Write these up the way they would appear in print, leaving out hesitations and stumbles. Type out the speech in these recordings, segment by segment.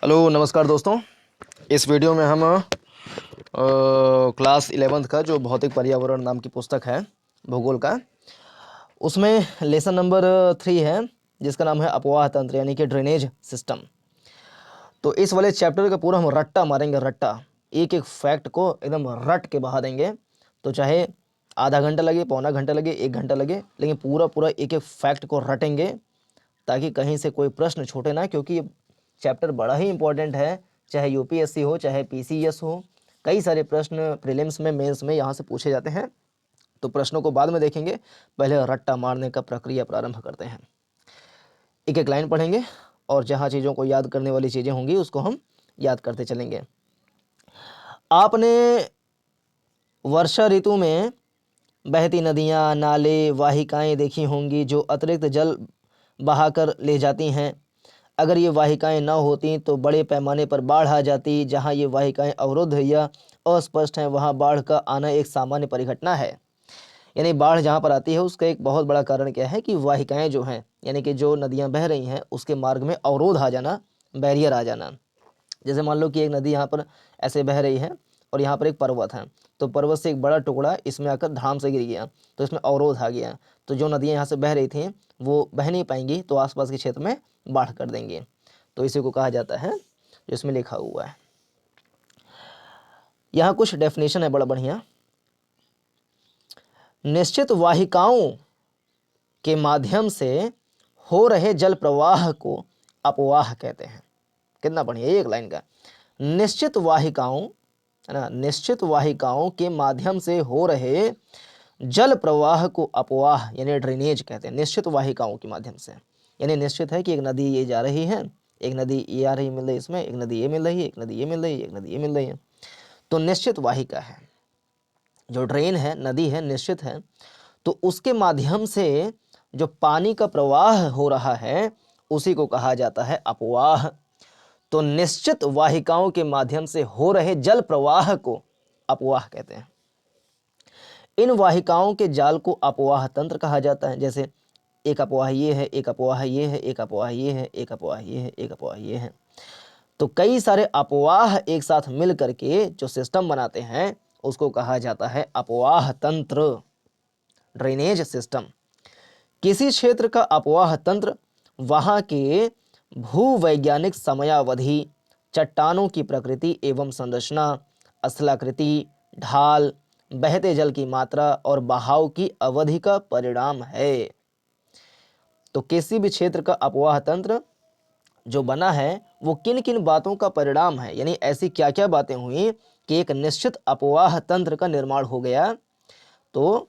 Hello नमस्कार दोस्तों। इस वीडियो में हम क्लास 11th का जो भौतिक पर्यावरण नाम की पुस्तक है भूगोल का, उसमें लेसन नंबर 3 है जिसका नाम है अपवाह तंत्र यानी कि ड्रेनेज सिस्टम। तो इस वाले चैप्टर का पूरा हम रट्टा मारेंगे, रट्टा एक एक फैक्ट को एकदम रट के बहा देंगे। तो चाहे आधा घंटा लगे, पौना घंटा लगे, 1 घंटा लगे, लेकिन पूरा पूरा एक एक फैक्ट को रटेंगे ताकि कहीं से कोई प्रश्न छूटे ना, क्योंकि ये चैप्टर बड़ा ही इंपॉर्टेंट है। चाहे यूपीएससी हो, चाहे पीसीएस हो, कई सारे प्रश्न प्रीलिम्स में, मेंस में यहाँ से पूछे जाते हैं। तो प्रश्नों को बाद में देखेंगे, पहले रट्टा मारने का प्रक्रिया प्रारंभ करते हैं। एक एक लाइन पढ़ेंगे और जहाँ चीज़ों को याद करने वाली चीज़ें होंगी उसको हम याद करते चलेंगे। आपने वर्षा ऋतु में बहती नदियाँ, नाले, वाहिकाएं देखी होंगी जो अतिरिक्त जल बहाकर ले जाती हैं। अगर ये वाहिकाएं न होती तो बड़े पैमाने पर बाढ़ आ जाती। जहां ये वाहिकाएं अवरुद्ध या अस्पष्ट हैं वहां बाढ़ का आना एक सामान्य परिघटना है। यानी बाढ़ जहां पर आती है उसका एक बहुत बड़ा कारण क्या है कि वाहिकाएं जो हैं, यानी कि जो नदियां बह रही हैं उसके मार्ग में अवरोध आ जाना, बैरियर आ जाना। जैसे मान लो कि एक नदी यहाँ पर ऐसे बह रही है और यहाँ पर एक पर्वत है, तो पर्वत से एक बड़ा टुकड़ा इसमें आकर धाम से गिर गया, तो इसमें अवरोध आ गया। तो जो नदियाँ यहाँ से बह रही थी वो बह नहीं पाएंगी, तो आसपास के क्षेत्र में बाढ़ कर देंगे। तो इसी को कहा जाता है, जो इसमें लिखा हुआ है। यहाँ कुछ डेफिनेशन है बड़ा बढ़िया। निश्चित वाहिकाओं के माध्यम से हो रहे जल प्रवाह को अपवाह कहते हैं। कितना बढ़िया, एक लाइन का। निश्चित वाहिकाओं, है ना, निश्चित वाहिकाओं के माध्यम से हो रहे जल प्रवाह को अपवाह यानी ड्रेनेज कहते हैं। निश्चित वाहिकाओं के माध्यम से यानी निश्चित है कि एक नदी ये जा रही है, एक नदी ये आ रही मिल रही, इसमें एक नदी ये मिल रही है, एक नदी ये मिल रही है, एक नदी ये मिल रही है। तो निश्चित वाहिका है, जो ड्रेन है, नदी है, निश्चित है। तो उसके माध्यम से जो पानी का प्रवाह हो रहा है उसी को कहा जाता है अपवाह। तो निश्चित वाहिकाओं के माध्यम से हो रहे जल प्रवाह को अपवाह कहते हैं। इन वाहिकाओं के जाल को अपवाह तंत्र कहा जाता है। जैसे एक अपवाह ये है, एक अपवाह ये है, एक अपवाह ये है, एक अपवाह ये है, एक अपवाह ये है। तो कई सारे अपवाह एक साथ मिल करके जो सिस्टम बनाते हैं उसको कहा जाता है अपवाह तंत्र, ड्रेनेज सिस्टम। किसी क्षेत्र का अपवाह तंत्र वहां के भूवैज्ञानिक समयावधि, चट्टानों की प्रकृति एवं संरचना, स्थलाकृति, ढाल, बहते जल की मात्रा और बहाव की अवधि का परिणाम है। तो किसी भी क्षेत्र का अपवाह तंत्र जो बना है वो किन किन बातों का परिणाम है, यानी ऐसी क्या क्या बातें हुई कि एक निश्चित अपवाह तंत्र का निर्माण हो गया। तो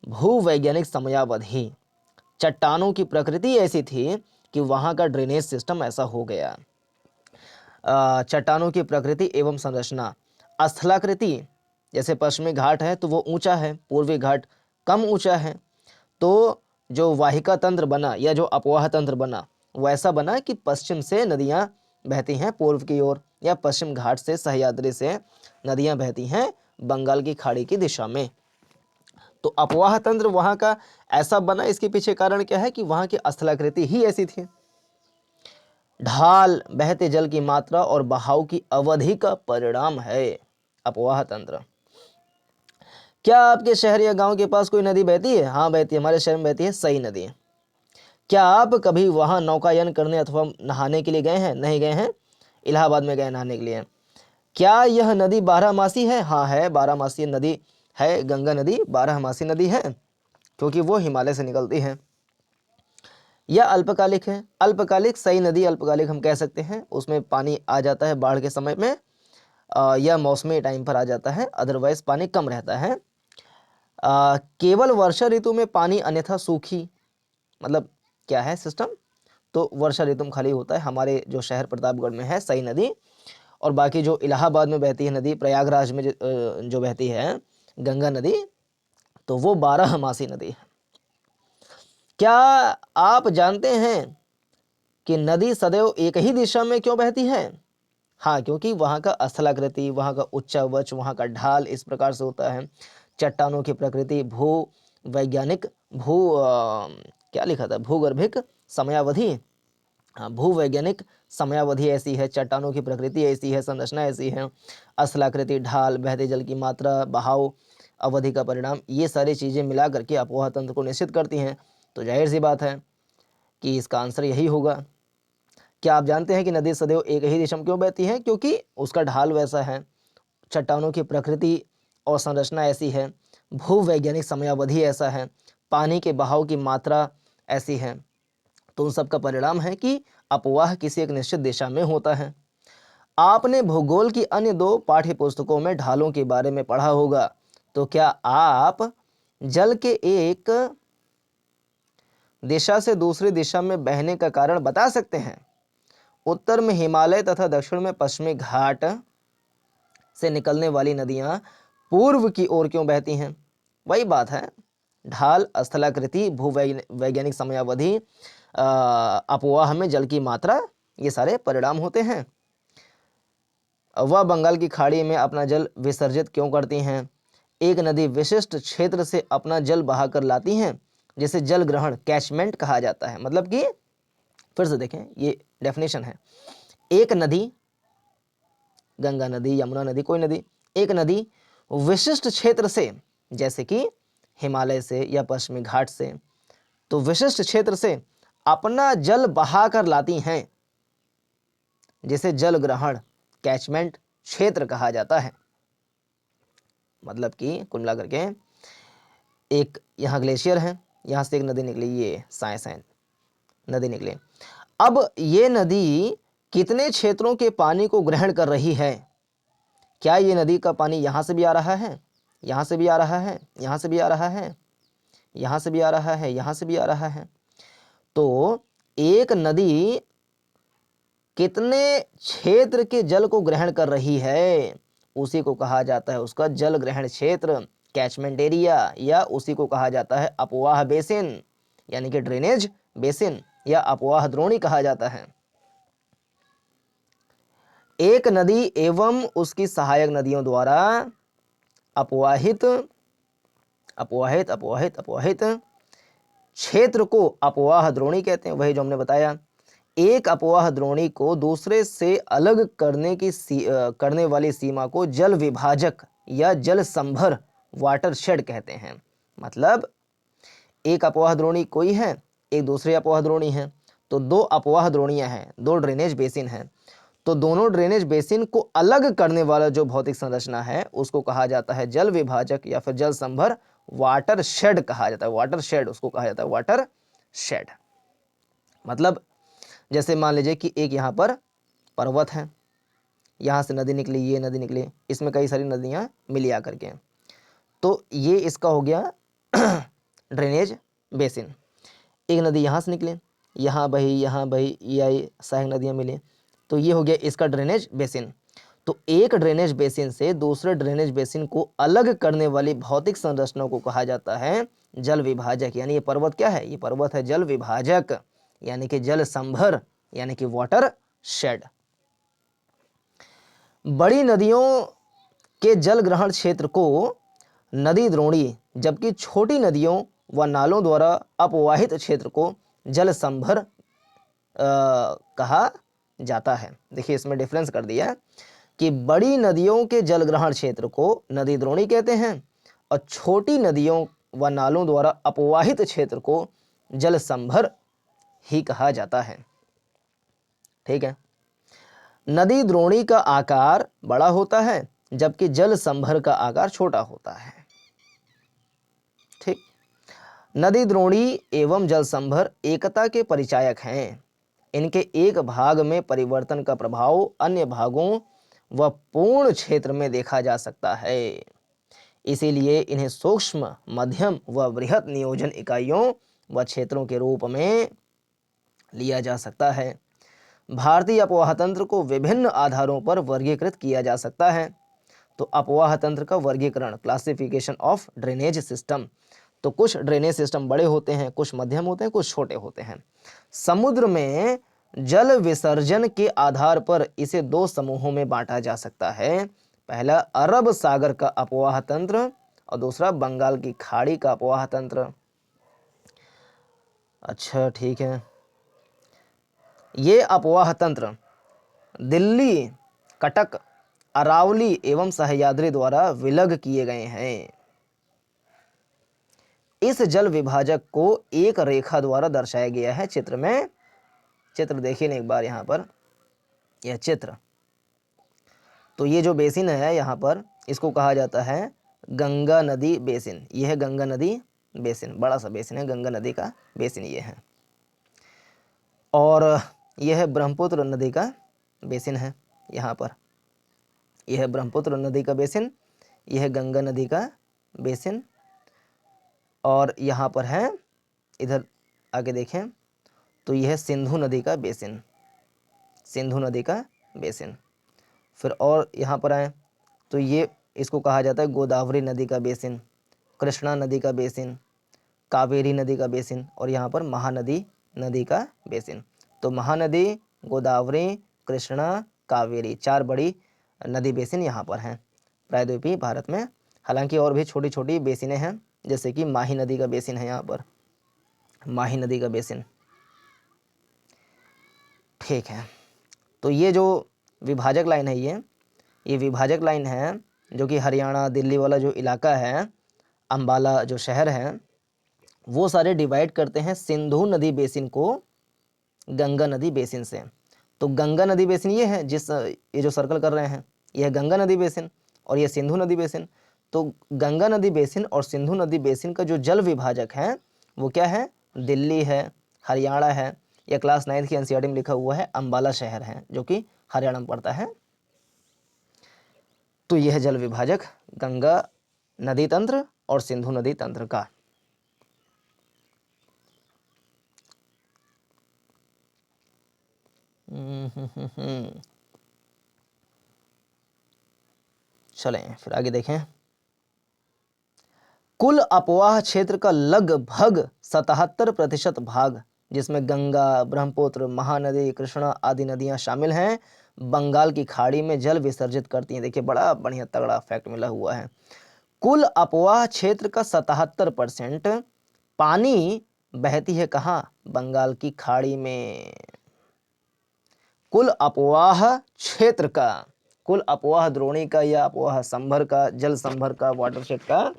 भूवैज्ञानिक समयावधि, चट्टानों की प्रकृति ऐसी थी कि वहां का ड्रेनेज सिस्टम ऐसा हो गया। चट्टानों की प्रकृति एवं संरचना, स्थलाकृति, जैसे पश्चिमी घाट है तो वो ऊंचा है, पूर्वी घाट कम ऊंचा है। तो जो वाहिका तंत्र बना या जो अपवाह तंत्र बना वो ऐसा बना कि पश्चिम से नदियां बहती हैं पूर्व की ओर, या पश्चिम घाट से, सह्याद्री से नदियां बहती हैं बंगाल की खाड़ी की दिशा में। तो अपवाह तंत्र वहां का ऐसा बना, इसके पीछे कारण क्या है कि वहां की स्थलाकृति ही ऐसी थी। ढाल, बहते जल की मात्रा और बहाव की अवधि का परिणाम है अपवाह तंत्र। क्या आपके शहर या गांव के पास कोई नदी बहती है? हाँ बहती है, हमारे शहर में बहती है सई नदी। क्या आप कभी वहां नौकायन करने अथवा नहाने के लिए गए हैं? नहीं गए हैं, इलाहाबाद में गए नहाने के लिए। क्या यह नदी बारहमासी है? हाँ है, बारहमासी नदी है। गंगा नदी बारहमासी नदी है क्योंकि वो हिमालय से निकलती है। यह अल्पकालिक है। अल्पकालिक, सई नदी अल्पकालिक हम कह सकते हैं, उसमें पानी आ जाता है बाढ़ के समय में या मौसमी टाइम पर आ जाता है, अदरवाइज पानी कम रहता है। केवल वर्षा ऋतु में पानी, अन्यथा सूखी। मतलब क्या है सिस्टम, तो वर्षा ऋतु में खाली होता है। हमारे जो शहर प्रतापगढ़ में है सई नदी, और बाकी जो इलाहाबाद में बहती है नदी, प्रयागराज में जो बहती है गंगा नदी, तो वो बारहमासी नदी है। क्या आप जानते हैं कि नदी सदैव एक ही दिशा में क्यों बहती है? हाँ, क्योंकि वहाँ का स्थलाकृति, वहाँ का उच्चावच, वहाँ का ढाल इस प्रकार से होता है। चट्टानों की प्रकृति, भू वैज्ञानिक, भू क्या लिखा था, भूगर्भिक समयावधि, हाँ, भूवैज्ञानिक समयावधि ऐसी है, चट्टानों की प्रकृति ऐसी है, संरचना ऐसी है, स्थलाकृति, ढाल, बहते जल की मात्रा, बहाव, अवधि का परिणाम, ये सारी चीज़ें मिला करके अपोह तंत्र को निश्चित करती हैं। तो जाहिर सी बात है कि इसका आंसर यही होगा। क्या आप जानते हैं कि नदी सदैव एक ही दिशा में क्यों बहती है? क्योंकि उसका ढाल वैसा है, चट्टानों की प्रकृति और संरचना ऐसी है, भूवैज्ञानिक समयावधि ऐसा है, पानी के बहाव की मात्रा ऐसी है। तो उन सब का परिणाम है कि अपवाह किसी एक निश्चित दिशा में होता है। आपने भूगोल की अन्य 2 पाठ्य पुस्तकों में ढालों के बारे में पढ़ा होगा। तो क्या आप जल के एक दिशा से दूसरी दिशा में बहने का कारण बता सकते हैं? उत्तर में हिमालय तथा दक्षिण में पश्चिमी घाट से निकलने वाली नदियां पूर्व की ओर क्यों बहती हैं? वही बात है, ढाल, स्थलाकृति, भूवैज्ञानिक समयावधि, अपवाह में जल की मात्रा, ये सारे परिणाम होते हैं। वह बंगाल की खाड़ी में अपना जल विसर्जित क्यों करती हैं? एक नदी विशिष्ट क्षेत्र से अपना जल बहाकर लाती हैं, जिसे जल ग्रहण, कैचमेंट कहा जाता है। मतलब कि फिर से देखें, ये डेफिनेशन है, एक नदी, गंगा नदी, यमुना नदी, कोई नदी, एक नदी विशिष्ट क्षेत्र से, जैसे कि हिमालय से या पश्चिमी घाट से, तो विशिष्ट क्षेत्र से अपना जल बहा कर लाती हैं, जिसे जल ग्रहण, कैचमेंट क्षेत्र कहा जाता है। मतलब कि कुल मिलाकर के एक यहाँ ग्लेशियर है, यहाँ से एक नदी निकली, ये साइंस नदी निकली। अब ये नदी कितने क्षेत्रों के पानी को ग्रहण कर रही है? क्या ये नदी का पानी यहाँ से भी आ रहा है, यहाँ से भी आ रहा है, यहाँ से भी आ रहा है, यहाँ से भी आ रहा है, यहाँ से भी आ रहा है? तो एक नदी कितने क्षेत्र के जल को ग्रहण कर रही है, उसी को कहा जाता है उसका जल ग्रहण क्षेत्र, कैचमेंट एरिया, या उसी को कहा जाता है अपवाह बेसिन, यानी कि ड्रेनेज बेसिन या अपवाह द्रोणी कहा जाता है। एक नदी एवं उसकी सहायक नदियों द्वारा अपवाहित अपवाहित अपवाहित अपवाहित क्षेत्र को अपवाह द्रोणी कहते हैं। वही जो हमने बताया, एक अपवाह द्रोणी को दूसरे से अलग करने वाली सीमा को जल विभाजक या जल संभर, वाटरशेड कहते हैं। मतलब एक अपवाह द्रोणी कोई है, एक दूसरे अपवाह द्रोणी है, तो 2 अपवाह द्रोणियां हैं, 2 ड्रेनेज बेसिन हैं। तो दोनों ड्रेनेज बेसिन को अलग करने वाला जो भौतिक संरचना है उसको कहा जाता है जल विभाजक या फिर जल संभर, वाटर शेड कहा जाता है। वाटर शेड उसको कहा जाता है, वाटर शेड। मतलब जैसे मान लीजिए कि एक यहाँ पर पर्वत है, यहाँ से नदी निकली, ये नदी निकली, इसमें कई सारी नदियाँ मिली आकर के, तो ये इसका हो गया ड्रेनेज बेसिन। एक नदी यहाँ से निकली, यहाँ बही, यहाँ बही, या सहायक नदियाँ मिली, तो ये हो गया इसका ड्रेनेज बेसिन। तो एक ड्रेनेज बेसिन से दूसरे ड्रेनेज बेसिन को अलग करने वाली भौतिक संरचना को कहा जाता है जल विभाजक। यानी ये पर्वत क्या है? ये पर्वत है जल विभाजक, यानी कि जल संभर, यानी कि वाटर शेड। बड़ी नदियों के जल ग्रहण क्षेत्र को नदी द्रोणी, जबकि छोटी नदियों व नालों द्वारा अपवाहित क्षेत्र को जल संभर कहा जाता है। देखिए इसमें डिफरेंस कर दिया कि बड़ी नदियों के जल ग्रहण क्षेत्र को नदी द्रोणी कहते हैं और छोटी नदियों व नालों द्वारा अपवाहित क्षेत्र को जल संभर ही कहा जाता है। ठीक है, नदी द्रोणी का आकार बड़ा होता है जबकि जल संभर का आकार छोटा होता है। ठीक, नदी द्रोणी एवं जल संभर एकता के परिचायक हैं। इनके एक भाग में परिवर्तन का प्रभाव अन्य भागों व पूर्ण क्षेत्र में देखा जा सकता है। इसीलिए इन्हें सूक्ष्म, मध्यम व बृहत नियोजन इकाइयों व क्षेत्रों के रूप में लिया जा सकता है। भारतीय अपवाह तंत्र को विभिन्न आधारों पर वर्गीकृत किया जा सकता है। तो अपवाह तंत्र का वर्गीकरण, क्लासिफिकेशन ऑफ ड्रेनेज सिस्टम, तो कुछ ड्रेनेज सिस्टम बड़े होते हैं, कुछ मध्यम होते हैं, कुछ छोटे होते हैं। समुद्र में जल विसर्जन के आधार पर इसे 2 समूहों में बांटा जा सकता है। पहला अरब सागर का अपवाह तंत्र और दूसरा बंगाल की खाड़ी का अपवाह तंत्र। अच्छा ठीक है। ये अपवाह तंत्र दिल्ली, कटक, अरावली एवं सह्याद्री द्वारा विलग किए गए हैं। इस जल विभाजक को एक रेखा द्वारा दर्शाया गया है चित्र में। चित्र देखिए एक बार यहाँ पर, यह चित्र। तो ये जो बेसिन है यहाँ पर, इसको कहा जाता है गंगा नदी बेसिन। यह है गंगा नदी बेसिन, बड़ा सा बेसिन है, गंगा नदी का बेसिन ये है। और यह है ब्रह्मपुत्र नदी का बेसिन है यहाँ पर। यह है ब्रह्मपुत्र नदी का बेसिन, यह है गंगा नदी का बेसिन। और यहाँ पर है, इधर आगे देखें तो यह है सिंधु नदी का बेसिन, सिंधु नदी का बेसिन। फिर और यहाँ पर आए तो ये इसको कहा जाता है गोदावरी नदी का बेसिन, कृष्णा नदी का बेसिन, कावेरी नदी का बेसिन, और यहाँ पर महानदी नदी का बेसिन। तो महानदी, गोदावरी, कृष्णा, कावेरी, 4 बड़ी नदी बेसिन यहाँ पर हैं प्रायद्वीपीय भारत में। हालांकि और भी छोटी छोटी बेसिनें हैं, जैसे कि माही नदी का बेसिन है यहाँ पर, माही नदी का बेसिन। ठीक है। तो ये जो विभाजक लाइन है, ये विभाजक लाइन है जो कि हरियाणा, दिल्ली वाला जो इलाका है, अंबाला जो शहर है, वो सारे डिवाइड करते हैं सिंधु नदी बेसिन को गंगा नदी बेसिन से। तो गंगा नदी बेसिन ये है, ये जो सर्कल कर रहे हैं, यह गंगा नदी बेसिन और यह सिंधु नदी बेसिन। तो गंगा नदी बेसिन और सिंधु नदी बेसिन का जो जल विभाजक है वो क्या है, दिल्ली है, हरियाणा है, या क्लास 9 की एनसीईआरटी में लिखा हुआ है अंबाला शहर है, जो कि हरियाणा में पड़ता है। तो यह जल विभाजक गंगा नदी तंत्र और सिंधु नदी तंत्र का। चलें फिर आगे देखें। कुल अपवाह क्षेत्र का लगभग 77% भाग, जिसमें गंगा, ब्रह्मपुत्र, महानदी, कृष्णा आदि नदियां शामिल हैं, बंगाल की खाड़ी में जल विसर्जित करती हैं। देखिए बड़ा बढ़िया तगड़ा फैक्ट मिला हुआ है। कुल अपवाह क्षेत्र का 77% पानी बहती है कहाँ, बंगाल की खाड़ी में। कुल अपवाह क्षेत्र का, कुल अपवाह द्रोणी का या अपवाह संभर का, जल संभर का, वाटरशेड का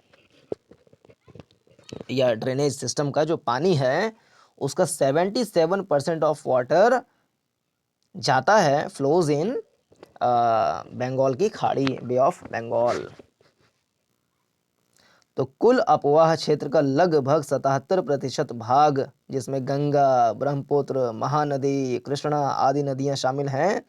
या ड्रेनेज सिस्टम का जो पानी है, उसका 77% ऑफ वाटर जाता है, फ्लोज इन बंगाल की खाड़ी, बे ऑफ बंगाल। तो कुल अपवाह क्षेत्र का लगभग 77% भाग, जिसमें गंगा, ब्रह्मपुत्र, महानदी, कृष्णा आदि नदियां शामिल हैं,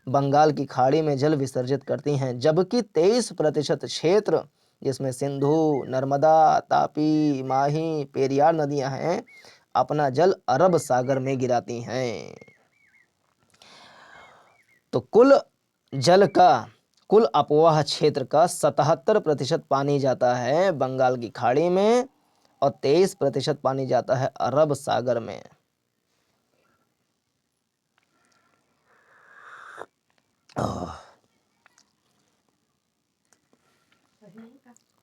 बंगाल की खाड़ी में जल विसर्जित करती हैं। जबकि 23% क्षेत्र, जिसमें सिंधु, नर्मदा, तापी, माही, पेरियार नदियां हैं, अपना जल अरब सागर में गिराती हैं। तो कुल अपवाह क्षेत्र का 77% पानी जाता है बंगाल की खाड़ी में और 23% पानी जाता है अरब सागर में।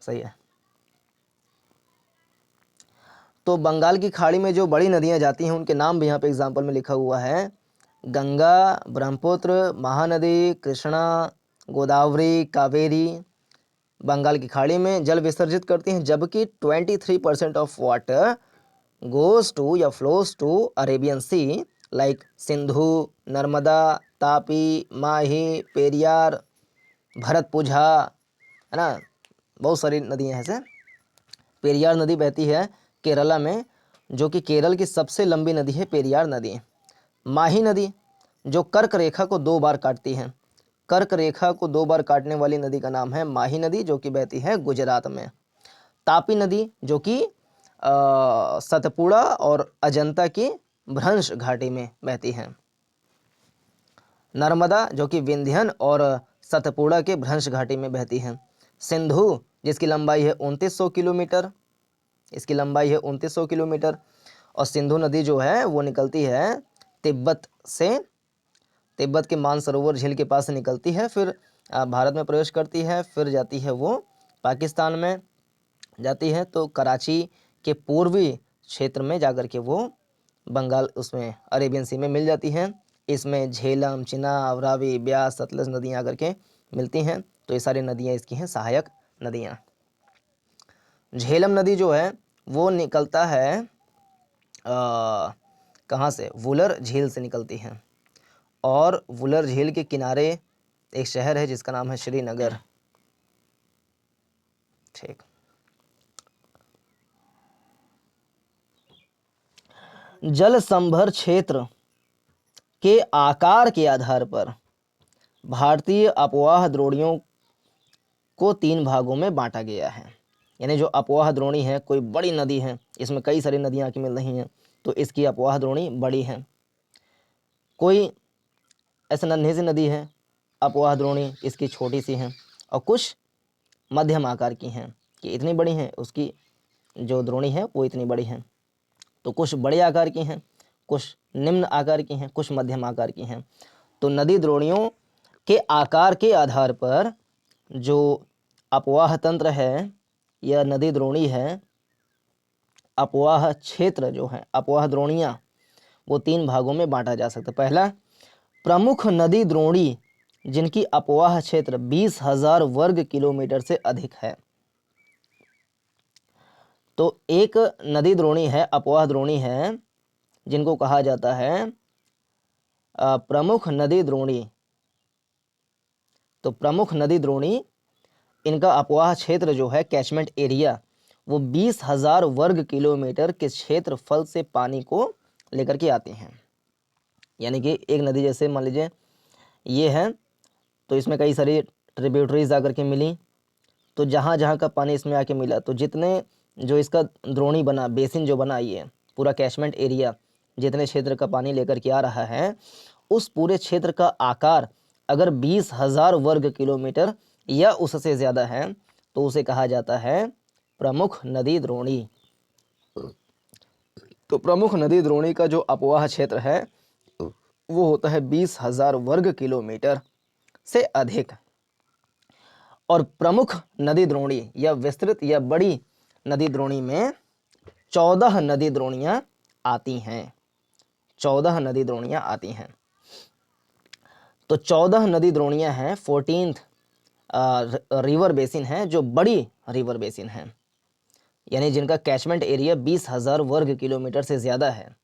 सही है। तो बंगाल की खाड़ी में जो बड़ी नदियां जाती हैं उनके नाम भी यहाँ पे एग्जाम्पल में लिखा हुआ है, गंगा, ब्रह्मपुत्र, महानदी, कृष्णा, गोदावरी, कावेरी बंगाल की खाड़ी में जल विसर्जित करती हैं। जबकि 23% ऑफ वाटर गोज टू या flows to Arabian sea, like Sindhu, Narmada, Tapi, Mahi, Periyar, Bharathapuzha, है ना, बहुत सारी नदियां हैं। ऐसे पेरियार नदी बहती है केरला में, जो कि केरल की सबसे लंबी नदी है पेरियार नदी। माही नदी जो कर्क रेखा को 2 बार काटती है, कर्क रेखा को 2 बार काटने वाली नदी का नाम है माही नदी, जो कि बहती है गुजरात में। तापी नदी जो कि सतपुड़ा और अजंता की भ्रंश घाटी में बहती है। नर्मदा जो कि विंध्यन और सतपुड़ा के भ्रंश घाटी में बहती है। सिंधु जिसकी लंबाई है 2900 किलोमीटर, इसकी लंबाई है 2900 किलोमीटर। और सिंधु नदी जो है वो निकलती है तिब्बत से, तिब्बत के मानसरोवर झील के पास से निकलती है, फिर भारत में प्रवेश करती है, फिर जाती है वो पाकिस्तान में जाती है, तो कराची के पूर्वी क्षेत्र में जाकर के वो बंगाल उसमें अरेबियन सी में मिल जाती हैं। इसमें झेलम, चिनाब, रावी, ब्यास, सतलज नदियाँ आकर के मिलती हैं। तो ये सारी नदियाँ इसकी हैं सहायक नदियाँ। झेलम नदी जो है वो निकलता है कहाँ से? वुलर झील से निकलती है। और वुलर झील के किनारे एक शहर है जिसका नाम है श्रीनगर। ठीक। जल संभर क्षेत्र के आकार के आधार पर भारतीय अपवाह द्रोणियों को 3 भागों में बांटा गया है। यानी जो अपवाह द्रोणी है, कोई बड़ी नदी है, इसमें कई सारी नदियां आके मिल रही हैं, तो इसकी अपवाह द्रोणी बड़ी है। कोई ऐसे नन्ही सी नदी है, अपवाह द्रोणी इसकी छोटी सी है। और कुछ मध्यम आकार की हैं कि इतनी बड़ी हैं, उसकी जो द्रोणी है वो इतनी बड़ी है। तो कुछ बड़े आकार की हैं, कुछ निम्न आकार की हैं, कुछ मध्यम आकार की हैं। तो नदी द्रोणियों के आकार के आधार पर जो अपवाह तंत्र है या नदी द्रोणी है, अपवाह क्षेत्र जो है, अपवाह द्रोणियाँ, वो 3 भागों में बांटा जा सकता है। पहला, प्रमुख नदी द्रोणी जिनकी अपवाह क्षेत्र 20,000 वर्ग किलोमीटर से अधिक है। तो एक नदी द्रोणी है, अपवाह द्रोणी है, जिनको कहा जाता है प्रमुख नदी द्रोणी। तो प्रमुख नदी द्रोणी, इनका अपवाह क्षेत्र जो है, कैचमेंट एरिया, वो 20,000 वर्ग किलोमीटर के क्षेत्रफल से पानी को लेकर के आते हैं। यानी कि एक नदी जैसे मान लीजिए ये है, तो इसमें कई सारी ट्रिब्यूटरीज आकर के मिली, तो जहाँ जहाँ का पानी इसमें आके मिला, तो जितने जो इसका द्रोणी बना, बेसिन जो बना, ये पूरा कैचमेंट एरिया जितने क्षेत्र का पानी लेकर के आ रहा है, उस पूरे क्षेत्र का आकार अगर 20,000 वर्ग किलोमीटर या उससे ज़्यादा है तो उसे कहा जाता है प्रमुख नदी द्रोणी। तो प्रमुख नदी द्रोणी का जो अपवाह क्षेत्र है वो होता है 20,000 वर्ग किलोमीटर से अधिक। और प्रमुख नदी द्रोणी या विस्तृत या बड़ी नदी द्रोणी में 14 नदी द्रोणियाँ आती हैं। 14 नदी द्रोणियाँ आती हैं। तो 14 नदी द्रोणियाँ हैं, 14th रिवर बेसिन है, जो बड़ी रिवर बेसिन है, यानी जिनका कैचमेंट एरिया 20,000 वर्ग किलोमीटर से ज़्यादा है।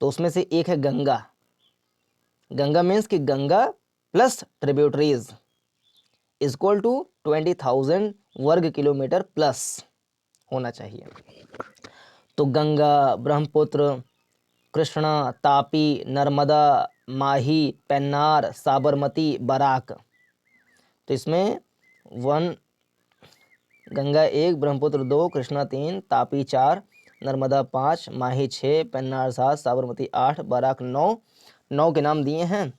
तो उसमें से एक है गंगा। गंगा मीन्स कि Ganga plus tributaries equal to 20,000 वर्ग किलोमीटर प्लस होना चाहिए। तो गंगा, ब्रह्मपुत्र, कृष्णा, तापी, नर्मदा, माही, पेन्नार, साबरमती, बराक। तो इसमें 1 गंगा 1, ब्रह्मपुत्र 2, कृष्णा 3, तापी 4, नर्मदा 5, माही 6, पेन्नार 7, साबरमती 8, बराक 9। 9 के नाम दिए हैं,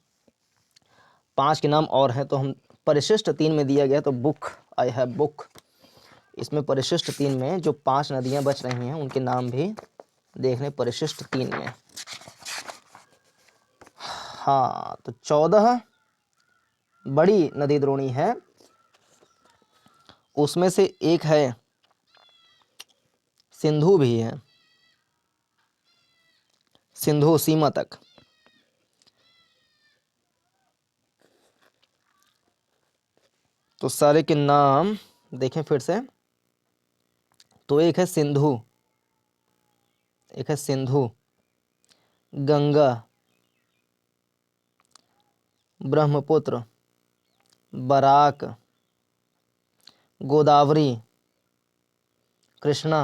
5 के नाम और हैं। तो हम परिशिष्ट 3 में दिया गया, तो बुक, आई हैव बुक, इसमें परिशिष्ट 3 में जो 5 नदियां बच रही हैं उनके नाम भी देख लें परिशिष्ट 3 में। हाँ, तो 14 बड़ी नदी द्रोणी है, उसमें से एक है सिंधु भी है, सिंधु सीमा तक। तो सारे के नाम देखें फिर से। तो एक है सिंधु, एक है सिंधु, गंगा, ब्रह्मपुत्र, बराक, गोदावरी, कृष्णा,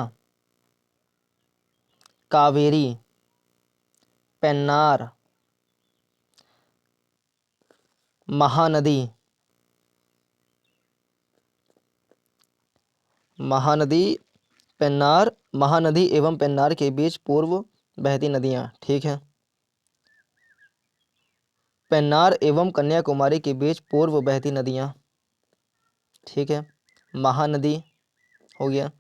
कावेरी, पेन्नार, महानदी, महानदी, पेन्नार, महानदी एवं पेन्नार के बीच पूर्व बहती नदियाँ। ठीक है। पेन्नार एवं कन्याकुमारी के बीच पूर्व बहती नदियाँ। ठीक है। महानदी हो गया।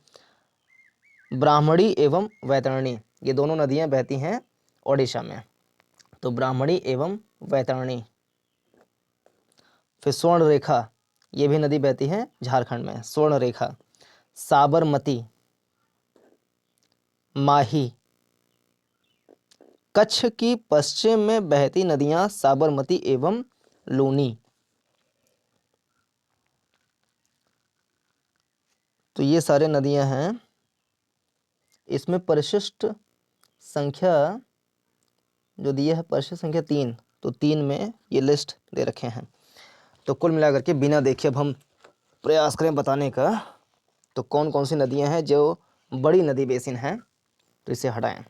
ब्राह्मणी एवं वैतरणी, ये दोनों नदियाँ बहती हैं ओडिशा में। तो ब्राह्मणी एवं वैतरणी। फिर स्वर्ण रेखा, ये भी नदी बहती है झारखंड में, स्वर्ण रेखा। साबरमती, माही, कच्छ की पश्चिम में बहती नदियां साबरमती एवं लूनी। तो ये सारे नदियां हैं। इसमें परिशिष्ट संख्या जो दिया है, परिशिष्ट संख्या 3, तो 3 में ये लिस्ट दे रखे हैं। तो कुल मिलाकर के बिना देखे अब हम प्रयास करें बताने का, तो कौन कौन सी नदियां हैं जो बड़ी नदी बेसिन हैं, तो इसे हटाएं।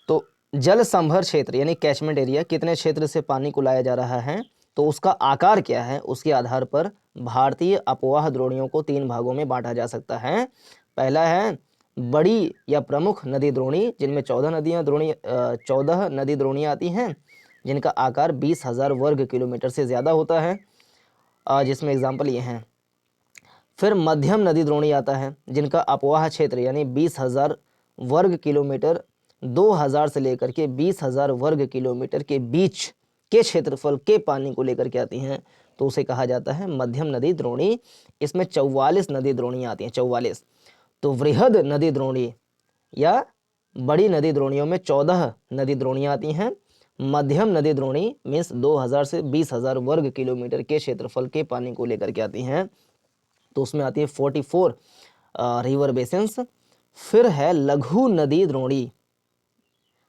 तो जल संभर क्षेत्र यानी कैचमेंट एरिया, कितने क्षेत्र से पानी को लाया जा रहा है, तो उसका आकार क्या है, उसके आधार पर भारतीय अपवाह द्रोणियों को 3 भागों में बांटा जा सकता है। पहला है बड़ी या प्रमुख नदी द्रोणी, जिनमें 14 नदी द्रोणियाँ आती हैं, जिनका आकार 20,000 वर्ग किलोमीटर से ज़्यादा होता है, जिसमें एग्जाम्पल ये हैं। फिर मध्यम नदी द्रोणी आता है, जिनका अपवाह क्षेत्र यानी 20,000 वर्ग किलोमीटर 2,000 से लेकर के 20,000 वर्ग किलोमीटर के बीच के क्षेत्रफल के पानी को लेकर के आती हैं, तो उसे कहा जाता है मध्यम नदी द्रोणी। इसमें 44 नदी द्रोणियाँ आती हैं, 44। तो वृहद नदी द्रोणी या बड़ी नदी द्रोणियों में 14 नदी द्रोणियाँ आती हैं। मध्यम नदी द्रोणी मीन्स 2,000 से 20,000 वर्ग किलोमीटर के क्षेत्रफल के पानी को लेकर के आती हैं, तो उसमें आती है 44 रिवर बेसिन्स। फिर है लघु नदी द्रोणी,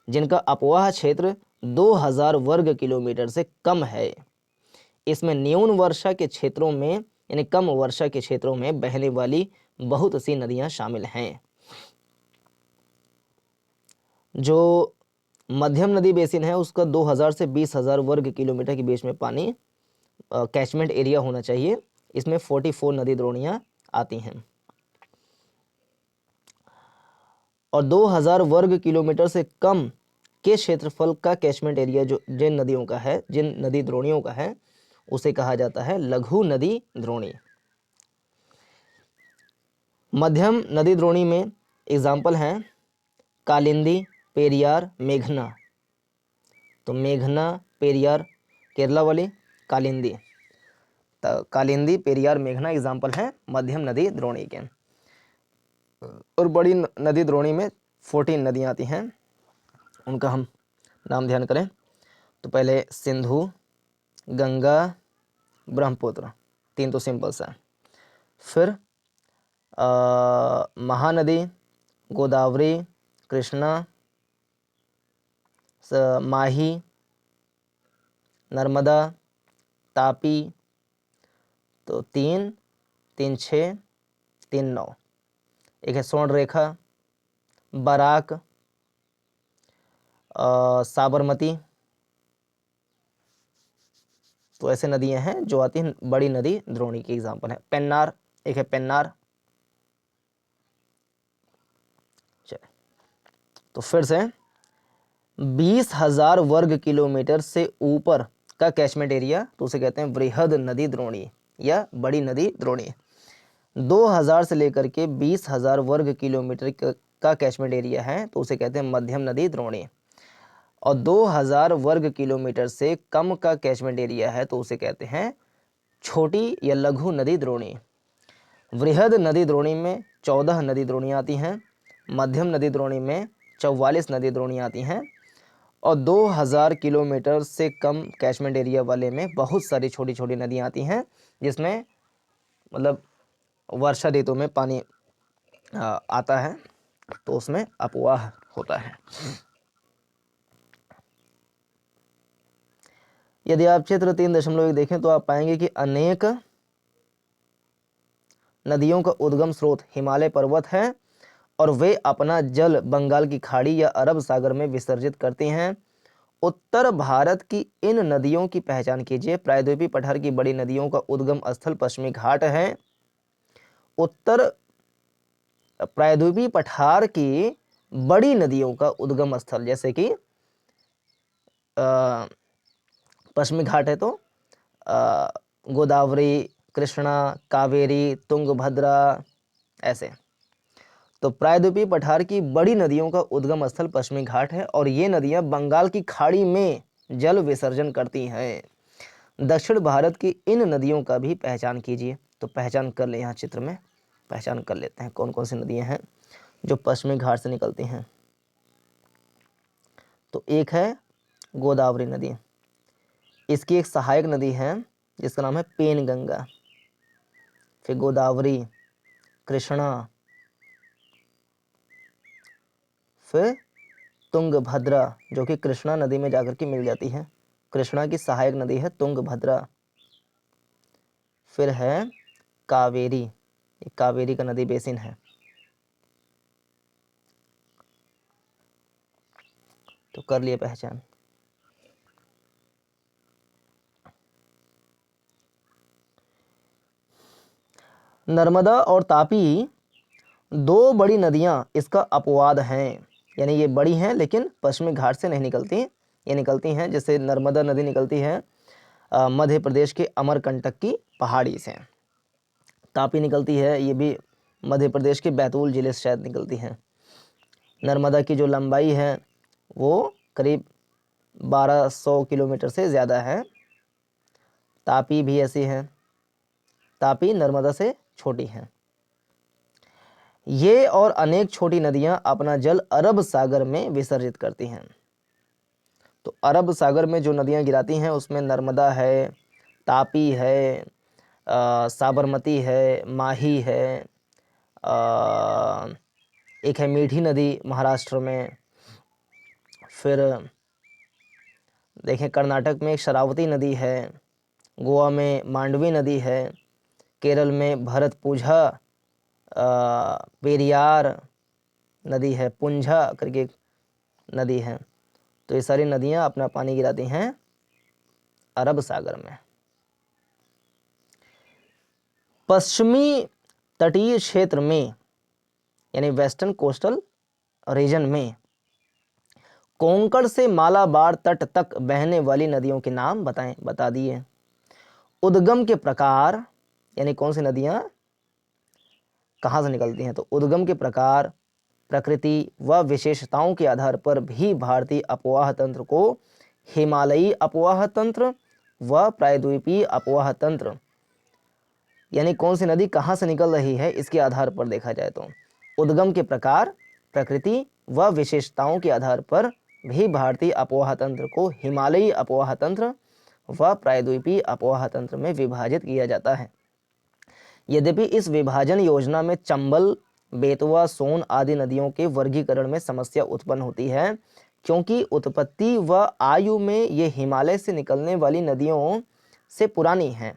जिनका अपवाह क्षेत्र 2,000 वर्ग किलोमीटर से कम है। इसमें न्यून वर्षा के क्षेत्रों में यानी कम वर्षा के क्षेत्रों में बहने वाली बहुत सी नदियां शामिल हैं। जो मध्यम नदी बेसिन है उसका 2,000 से 20,000 वर्ग किलोमीटर के बीच में पानी कैचमेंट एरिया होना चाहिए। इसमें 44 नदी द्रोणियां आती हैं। और 2,000 वर्ग किलोमीटर से कम के क्षेत्रफल का कैचमेंट एरिया जो जिन नदियों का है, जिन नदी द्रोणियों का है, उसे कहा जाता है लघु नदी द्रोणी। मध्यम नदी द्रोणी में एग्जाम्पल हैं कालिंदी, पेरियार, मेघना। तो मेघना, पेरियार केरला वाली, कालिंदी, तो कालिंदी, पेरियार, मेघना एग्जाम्पल हैं मध्यम नदी द्रोणी के। और बड़ी नदी द्रोणी में 14 नदियाँ आती हैं, उनका हम नाम ध्यान करें। तो पहले सिंधु, गंगा, ब्रह्मपुत्र, 3 तो सिंपल सा। फिर महानदी, गोदावरी, कृष्णा, माही, नर्मदा, तापी, तो 3, 3, 6, 3, 9। एक है स्वर्णरेखा, बराक, साबरमती। तो ऐसे नदियां हैं जो आती हैं बड़ी नदी द्रोणी की एग्जाम्पल है। पेन्नार, एक है पेन्नार। तो फिर से 20,000 वर्ग किलोमीटर से ऊपर का कैचमेंट एरिया, तो उसे कहते हैं वृहद नदी द्रोणी या बड़ी नदी द्रोणी। 2,000 से लेकर के 20,000 वर्ग किलोमीटर का कैचमेंट एरिया है, तो उसे कहते हैं मध्यम नदी द्रोणी। और 2,000 वर्ग किलोमीटर से कम का कैचमेंट एरिया है, तो उसे कहते हैं छोटी या लघु नदी द्रोणी। वृहद नदी द्रोणी में 14 नदी द्रोणियाँ आती हैं, मध्यम नदी द्रोणी में 44 नदी द्रोणियाँ आती हैं, और 2,000 किलोमीटर से कम कैचमेंट एरिया वाले में बहुत सारी छोटी छोटी नदियाँ आती हैं, जिसमें मतलब वर्षा ऋतु में पानी आता है, तो उसमें अपवाह होता है। यदि आप चित्र 3.1 देखें तो आप पाएंगे कि अनेक नदियों का उद्गम स्रोत हिमालय पर्वत है और वे अपना जल बंगाल की खाड़ी या अरब सागर में विसर्जित करती हैं। उत्तर भारत की इन नदियों की पहचान कीजिए। प्रायद्वीपीय पठार की बड़ी नदियों का उद्गम स्थल पश्चिमी घाट है। उत्तर प्रायद्वीपीय पठार की बड़ी नदियों का उद्गम स्थल जैसे कि पश्चिमी घाट है, तो गोदावरी, कृष्णा, कावेरी, तुंगभद्रा, ऐसे। तो प्रायद्वीपीय पठार की बड़ी नदियों का उद्गम स्थल पश्चिमी घाट है और ये नदियां बंगाल की खाड़ी में जल विसर्जन करती हैं। दक्षिण भारत की इन नदियों का भी पहचान कीजिए। तो पहचान कर ले, यहाँ चित्र में पहचान कर लेते हैं कौन कौन सी नदियां हैं जो पश्चिमी घाट से निकलती हैं। तो एक है गोदावरी नदी, इसकी एक सहायक नदी है जिसका नाम है पेनगंगा, फिर गोदावरी, कृष्णा, फिर तुंगभद्रा जो कि कृष्णा नदी में जाकर के मिल जाती है, कृष्णा की सहायक नदी है तुंगभद्रा, फिर है कावेरी, ये कावेरी का नदी बेसिन है। तो कर लिए पहचान। नर्मदा और तापी दो बड़ी नदियां इसका अपवाद हैं, यानी ये बड़ी हैं लेकिन पश्चिमी घाट से नहीं निकलती, ये निकलती हैं जैसे नर्मदा नदी निकलती है मध्य प्रदेश के अमरकंटक की पहाड़ी से, तापी निकलती है ये भी मध्य प्रदेश के बैतूल जिले से शायद निकलती है। नर्मदा की जो लंबाई है वो करीब 1200 किलोमीटर से ज़्यादा है। तापी भी ऐसी है, तापी नर्मदा से छोटी है। ये और अनेक छोटी नदियां अपना जल अरब सागर में विसर्जित करती हैं। तो अरब सागर में जो नदियां गिराती हैं उसमें नर्मदा है, तापी है, साबरमती है, माही है, एक है मीठी नदी महाराष्ट्र में, फिर देखें कर्नाटक में एक शरावती नदी है, गोवा में मांडवी नदी है, केरल में भरतपुझा पेरियार नदी है, पुंझा करके एक नदी है। तो ये सारी नदियां अपना पानी गिराती हैं अरब सागर में। पश्चिमी तटीय क्षेत्र में यानी वेस्टर्न कोस्टल रीजन में कोंकण से मालाबार तट तक बहने वाली नदियों के नाम बताएं, बता दिए। उद्गम के प्रकार यानी कौन सी नदियां कहाँ से निकलती हैं, तो उद्गम के प्रकार, प्रकृति व विशेषताओं के आधार पर भी भारतीय अपवाह तंत्र को हिमालयी अपवाह तंत्र व प्रायद्वीपीय अपवाह तंत्र यानी कौन सी नदी कहाँ से निकल रही है इसके आधार पर देखा जाए तो उद्गम के प्रकार, प्रकृति व विशेषताओं के आधार पर भी भारतीय अपवाह तंत्र को हिमालयी अपवाह तंत्र व प्रायद्वीपीय अपवाह तंत्र में विभाजित किया जाता है। यद्यपि इस विभाजन योजना में चंबल, बेतवा, सोन आदि नदियों के वर्गीकरण में समस्या उत्पन्न होती है, क्योंकि उत्पत्ति व आयु में ये हिमालय से निकलने वाली नदियों से पुरानी हैं।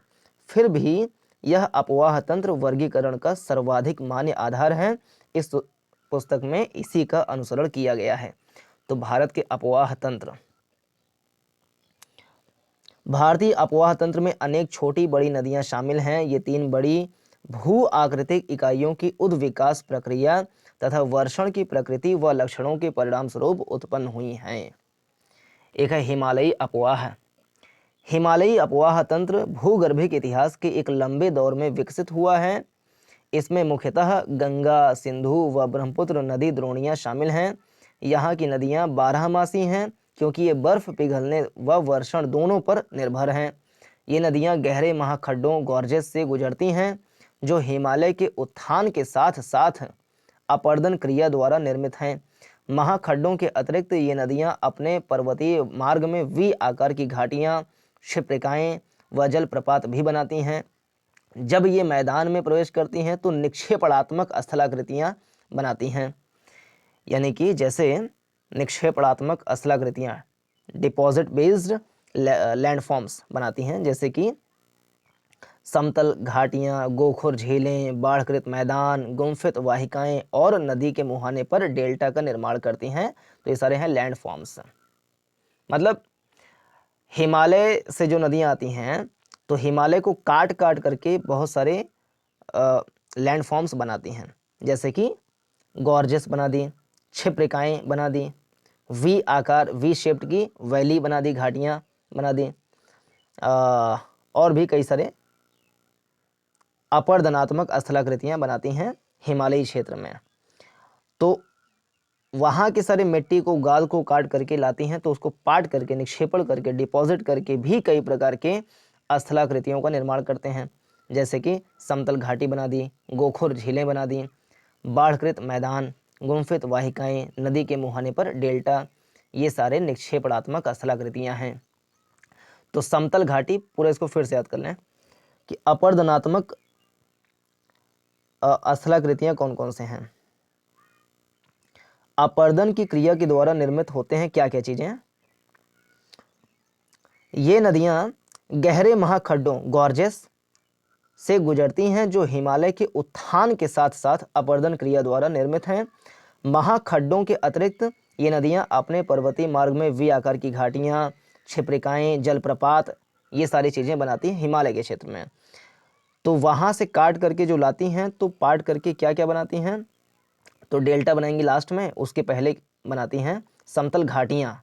फिर भी यह अपवाह तंत्र वर्गीकरण का सर्वाधिक मान्य आधार है। इस पुस्तक में इसी का अनुसरण किया गया है। तो भारत के अपवाह तंत्र, भारतीय अपवाह तंत्र में अनेक छोटी बड़ी नदियां शामिल हैं। ये तीन बड़ी भू आकृतिक इकाइयों की उद्विकास प्रक्रिया तथा वर्षण की प्रकृति व लक्षणों के परिणाम स्वरूप उत्पन्न हुई हैं। एक है हिमालयी अपवाह। हिमालयी अपवाह तंत्र भूगर्भिक इतिहास के एक लंबे दौर में विकसित हुआ है। इसमें मुख्यतः गंगा, सिंधु व ब्रह्मपुत्र नदी द्रोणियां शामिल हैं। यहाँ की नदियां बारहमासी हैं क्योंकि ये बर्फ पिघलने व वर्षण दोनों पर निर्भर हैं। ये नदियां गहरे महाखड्डों गॉर्जेस से गुजरती हैं जो हिमालय के उत्थान के साथ साथ अपर्दन क्रिया द्वारा निर्मित हैं। महाखड्डों के अतिरिक्त ये नदियां अपने पर्वतीय मार्ग में वी आकार की घाटियां, क्षिप्रिकाएं व जलप्रपात भी बनाती हैं। जब ये मैदान में प्रवेश करती हैं तो निक्षेपणात्मक स्थलाकृतियां बनाती हैं, यानी कि जैसे निक्षेपणात्मक स्थलाकृतियां डिपॉजिट बेस्ड लैंडफॉर्म्स बनाती हैं, जैसे कि समतल घाटियां, गोखुर झीलें, बाढ़कृत मैदान, गुम्फित वाहिकाएं और नदी के मुहाने पर डेल्टा का निर्माण करती हैं। तो ये सारे हैं लैंडफॉर्म्स। मतलब हिमालय से जो नदियां आती हैं तो हिमालय को काट काट करके बहुत सारे लैंडफॉर्म्स बनाती हैं, जैसे कि गॉर्जेस बना दी, क्षिप्रिकाएं बना दी, वी आकार वी शेप्ड की वैली बना दी, घाटियां बना दी, और भी कई सारे अपर्दनात्मक स्थलाकृतियां बनाती हैं हिमालयी क्षेत्र में। तो वहाँ के सारे मिट्टी को, गाद को काट करके लाती हैं, तो उसको पाट करके, निक्षेपण करके, डिपॉजिट करके भी कई प्रकार के स्थलाकृतियों का निर्माण करते हैं, जैसे कि समतल घाटी बना दी, गोखुर झीलें बना दी, बाढ़कृत मैदान, गुम्फित वाहिकाएं, नदी के मुहाने पर डेल्टा, ये सारे निक्षेपणात्मक स्थलाकृतियाँ हैं। तो समतल घाटी, पूरा इसको फिर से याद कर लें कि अपरदनात्मक स्थलाकृतियाँ कौन कौन से हैं। अपर्दन की क्रिया के द्वारा निर्मित होते हैं क्या क्या चीज़ें। ये नदियाँ गहरे महाखड्डों गॉर्जेस से गुजरती हैं जो हिमालय के उत्थान के साथ साथ अपर्दन क्रिया द्वारा निर्मित हैं। महाखड्डों के अतिरिक्त ये नदियाँ अपने पर्वतीय मार्ग में वी आकार की घाटियाँ, छिप्रिकाएँ, जलप्रपात, ये सारी चीज़ें बनाती हैं हिमालय के क्षेत्र में। तो वहाँ से काट करके जो लाती हैं तो पाट करके क्या क्या बनाती हैं, तो डेल्टा बनाएंगी लास्ट में, उसके पहले बनाती हैं समतल घाटियाँ,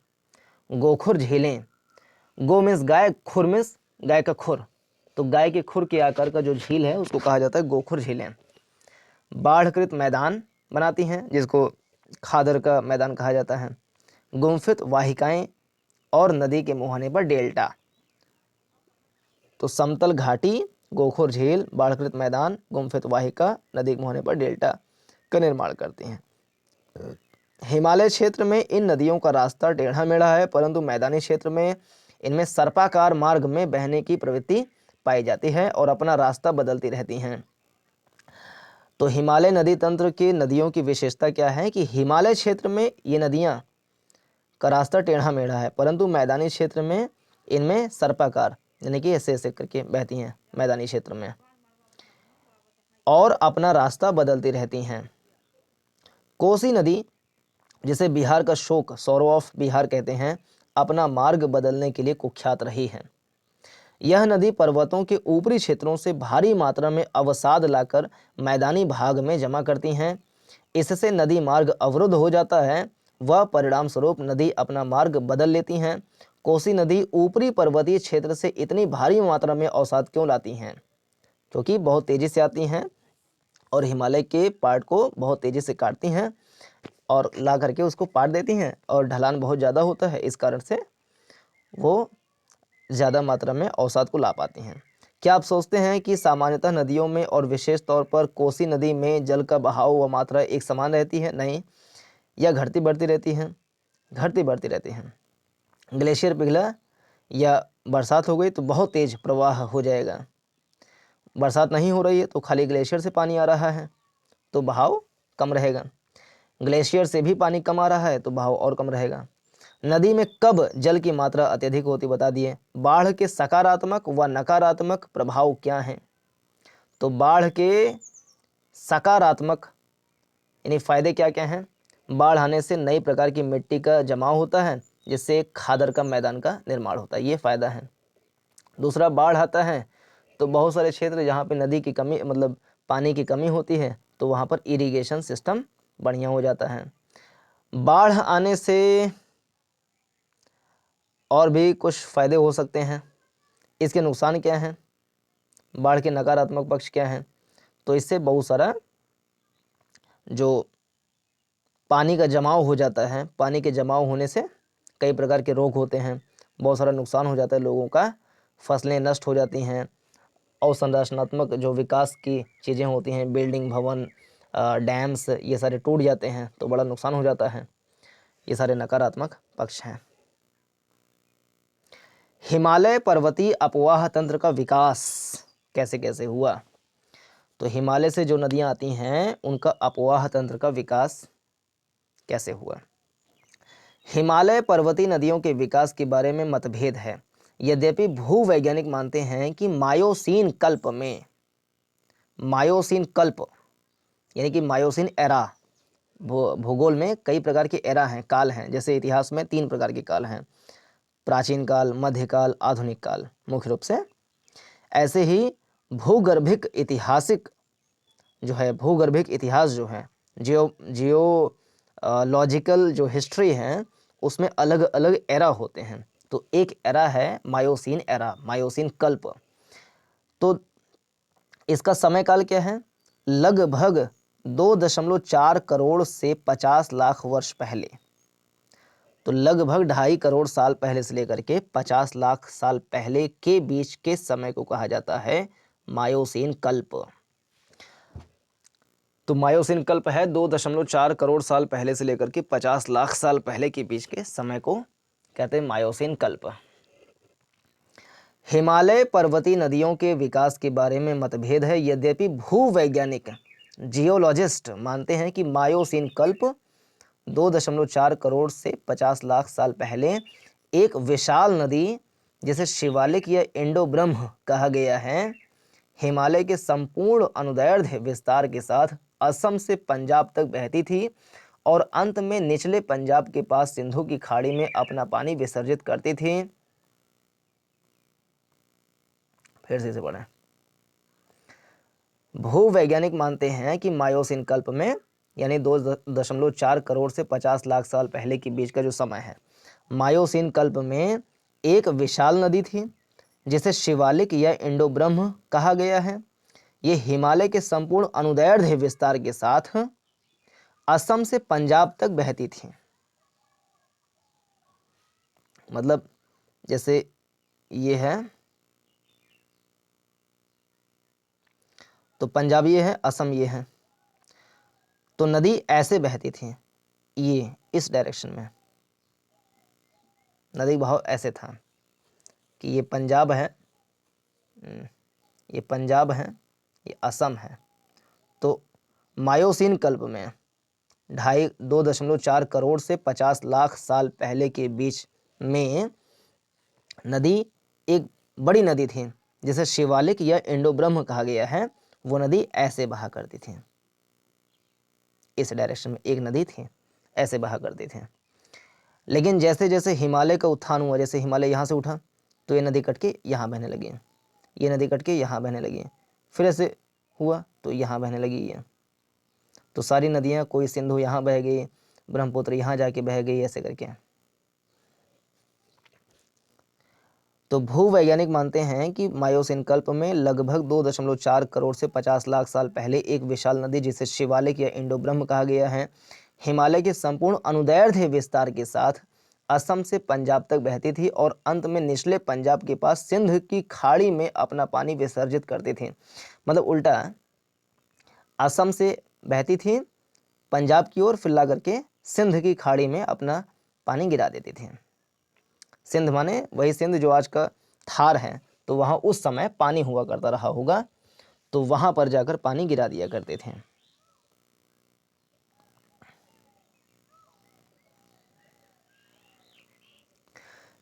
गोखुर झीलें। गो मीन्स गाय, खुर मीन्स गाय का खुर, तो गाय के खुर के आकार का जो झील है उसको कहा जाता है गोखुर झीलें। बाढ़कृत मैदान बनाती हैं जिसको खादर का मैदान कहा जाता है। गुम्फित वाहिकाएं और नदी के मुहाने पर डेल्टा। तो समतल घाटी, गोखुर झील, बाढ़कृत मैदान, गुम्फित वाहिका, नदी के मुहाने पर डेल्टा का निर्माण करती हैं। हिमालय क्षेत्र में इन नदियों का रास्ता टेढ़ा मेढ़ा है, परंतु मैदानी क्षेत्र में इनमें सर्पाकार मार्ग में बहने की प्रवृत्ति पाई जाती है और अपना रास्ता बदलती रहती हैं। तो हिमालय नदी तंत्र की नदियों की विशेषता क्या है कि हिमालय क्षेत्र में ये नदियां का रास्ता टेढ़ा मेढ़ा है, परंतु मैदानी क्षेत्र में इनमें सर्पाकार यानी कि ऐसे ऐसे करके बहती हैं मैदानी क्षेत्र में और अपना रास्ता बदलती रहती हैं। कोसी नदी, जिसे बिहार का शोक, सौरो ऑफ बिहार कहते हैं, अपना मार्ग बदलने के लिए कुख्यात रही है। यह नदी पर्वतों के ऊपरी क्षेत्रों से भारी मात्रा में अवसाद लाकर मैदानी भाग में जमा करती हैं। इससे नदी मार्ग अवरुद्ध हो जाता है, वह परिणाम स्वरूप नदी अपना मार्ग बदल लेती हैं। कोसी नदी ऊपरी पर्वतीय क्षेत्र से इतनी भारी मात्रा में अवसाद क्यों लाती हैं, क्योंकि बहुत तेजी से आती हैं और हिमालय के पार्ट को बहुत तेजी से काटती हैं और ला करके उसको पाट देती हैं और ढलान बहुत ज़्यादा होता है, इस कारण से वो ज़्यादा मात्रा में अवसाद को ला पाती हैं। क्या आप सोचते हैं कि सामान्यतः नदियों में और विशेष तौर पर कोसी नदी में जल का बहाव व मात्रा एक समान रहती है? नहीं, यह घटती बढ़ती रहती है, घटती बढ़ती रहती है। ग्लेशियर पिघला या बरसात हो गई तो बहुत तेज प्रवाह हो जाएगा, बरसात नहीं हो रही है तो खाली ग्लेशियर से पानी आ रहा है तो बहाव कम रहेगा, ग्लेशियर से भी पानी कम आ रहा है तो बहाव और कम रहेगा। नदी में कब जल की मात्रा अत्यधिक होती बता दिए। बाढ़ के सकारात्मक व नकारात्मक प्रभाव क्या हैं? तो बाढ़ के सकारात्मक यानी फायदे क्या क्या हैं? बाढ़ आने से नई प्रकार की मिट्टी का जमाव होता है जिससे खादर का मैदान का निर्माण होता है, ये फायदा है। दूसरा, बाढ़ आता है तो बहुत सारे क्षेत्र जहाँ पे नदी की कमी मतलब पानी की कमी होती है तो वहाँ पर इरिगेशन सिस्टम बढ़िया हो जाता है। बाढ़ आने से और भी कुछ फ़ायदे हो सकते हैं, इसके नुकसान क्या हैं, बाढ़ के नकारात्मक पक्ष क्या हैं? तो इससे बहुत सारा जो पानी का जमाव हो जाता है, पानी के जमाव होने से कई प्रकार के रोग होते हैं, बहुत सारा नुकसान हो जाता है लोगों का, फसलें नष्ट हो जाती हैं और संरचनात्मक जो विकास की चीज़ें होती हैं, बिल्डिंग, भवन, डैम्स, ये सारे टूट जाते हैं तो बड़ा नुकसान हो जाता है। ये सारे नकारात्मक पक्ष हैं। हिमालय पर्वतीय अपवाह तंत्र का विकास कैसे कैसे हुआ? तो हिमालय से जो नदियां आती हैं उनका अपवाह तंत्र का विकास कैसे हुआ? हिमालय पर्वतीय नदियों के विकास के बारे में मतभेद है। यद्यपि भूवैज्ञानिक मानते हैं कि मायोसीन कल्प में, मायोसीन कल्प यानी कि मायोसीन एरा, भूगोल में कई प्रकार के एरा हैं, काल हैं, जैसे इतिहास में 3 प्रकार के काल हैं, प्राचीन काल, मध्यकाल, आधुनिक काल मुख्य रूप से। ऐसे ही भूगर्भिक ऐतिहासिक जो है, भूगर्भिक इतिहास जो है, जियोलॉजिकल जो हिस्ट्री है उसमें अलग अलग एरा होते हैं। तो एक एरा है मायोसीन एरा, मायोसीन कल्प। तो इसका समय काल क्या है? लगभग 2.4 करोड़ से 50 लाख वर्ष पहले। तो लगभग 2.5 करोड़ साल पहले से लेकर के 50 लाख साल पहले के बीच के समय को कहा जाता है मायोसीन कल्प। तो मायोसीन कल्प है 2.4 करोड़ साल पहले से लेकर के 50 लाख साल पहले के बीच के समय को कहते हैं मायोसीन कल्प। हिमालय पर्वतीय नदियों के विकास के बारे में मतभेद है, यद्यपि भूवैज्ञानिक जियोलॉजिस्ट मानते हैं कि मायोसीन कल्प 2.4 करोड़ से 50 लाख साल पहले एक विशाल नदी जिसे शिवालिक या इंडो ब्रह्म कहा गया है, हिमालय के संपूर्ण अनुदैर्ध्य विस्तार के साथ असम से पंजाब तक बहती थी और अंत में निचले पंजाब के पास सिंधु की खाड़ी में अपना पानी विसर्जित करती थी। फिर से पढ़ें। भूवैज्ञानिक मानते हैं कि मायोसीन कल्प में यानी 2.4 करोड़ से 50 लाख साल पहले के बीच का जो समय है, मायोसीन कल्प में एक विशाल नदी थी जिसे शिवालिक या इंडो ब्रह्म कहा गया है। ये हिमालय के संपूर्ण अनुदैर्ध्य विस्तार के साथ असम से पंजाब तक बहती थी। मतलब जैसे ये है तो पंजाब ये है, असम ये है, तो नदी ऐसे बहती थी, ये इस डायरेक्शन में नदी बहाव ऐसे था कि ये पंजाब है, ये पंजाब है, ये असम है। तो मायोसीन कल्प में 2.4 करोड़ से 50 लाख साल पहले के बीच में नदी एक बड़ी नदी थी जिसे शिवालिक या इंडो ब्रह्म कहा गया है। वो नदी ऐसे बहा करती थी, इस डायरेक्शन में एक नदी थी, ऐसे बहा करती थी। लेकिन जैसे जैसे हिमालय का उत्थान हुआ, जैसे हिमालय यहाँ से उठा तो ये नदी कट के यहाँ बहने लगी, ये नदी कट के यहाँ बहने लगी, फिर ऐसे हुआ तो यहाँ बहने लगी ये। तो सारी नदियाँ, कोई सिंधु यहाँ बह गई, ब्रह्मपुत्र यहाँ जाके बह गई, ऐसे करके। तो भूवैज्ञानिक मानते हैं कि मायोसीन कल्प में लगभग 2.4 करोड़ से 50 लाख साल पहले एक विशाल नदी जिसे शिवालिक या इंडो ब्रह्म कहा गया है, हिमालय के संपूर्ण अनुदैर्ध्य विस्तार के साथ असम से पंजाब तक बहती थी और अंत में निचले पंजाब के पास सिंध की खाड़ी में अपना पानी विसर्जित करती थी। मतलब उल्टा, असम से बहती थी पंजाब की ओर, फिर ला करके सिंध की खाड़ी में अपना पानी गिरा देती थी। सिंध माने वही सिंध जो आज का थार है, तो वहाँ उस समय पानी हुआ करता रहा होगा, तो वहाँ पर जाकर पानी गिरा दिया करते थे।